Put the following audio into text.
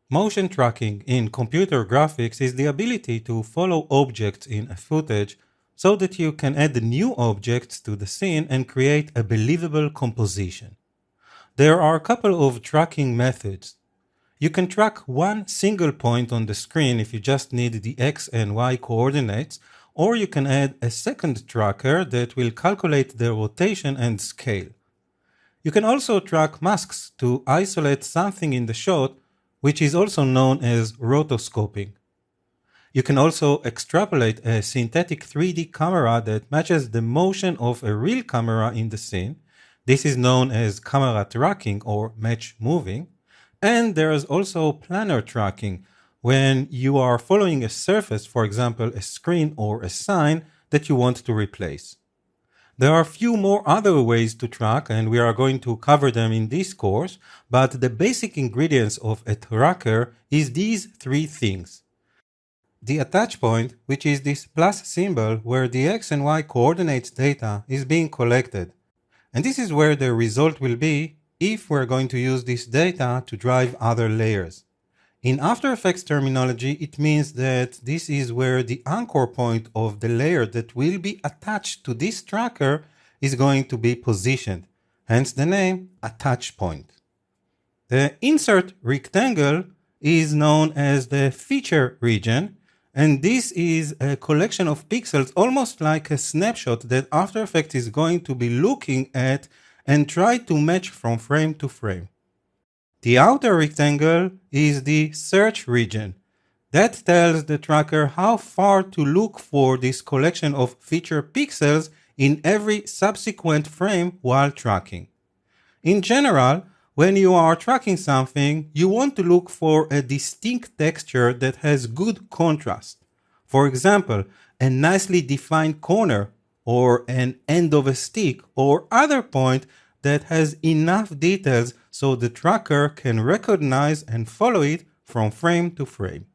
Motion tracking in computer graphics is the ability to follow objects in a footage so that you can add new objects to the scene and create a believable composition. There are a couple of tracking methods. You can track one single point on the screen if you just need the X and Y coordinates, or you can add a second tracker that will calculate the rotation and scale. You can also track masks to isolate something in the shot, which is also known as rotoscoping. You can also extrapolate a synthetic 3D camera that matches the motion of a real camera in the scene. This is known as camera tracking or match moving. And there is also planar tracking, when you are following a surface, for example, a screen or a sign that you want to replace. There are a few more other ways to track, and we are going to cover them in this course, but the basic ingredients of a tracker is these three things. The attach point, which is this plus symbol where the X and Y coordinates data is being collected. And this is where the result will be if we're going to use this data to drive other layers. In After Effects terminology, it means that this is where the anchor point of the layer that will be attached to this tracker is going to be positioned, hence the name attach point. The insert rectangle is known as the feature region, and this is a collection of pixels almost like a snapshot that After Effects is going to be looking at and try to match from frame to frame. The outer rectangle is the search region. That tells the tracker how far to look for this collection of feature pixels in every subsequent frame while tracking. In general, when you are tracking something, you want to look for a distinct texture that has good contrast. For example, a nicely defined corner or an end of a stick or other point that has enough details so the tracker can recognize and follow it from frame to frame.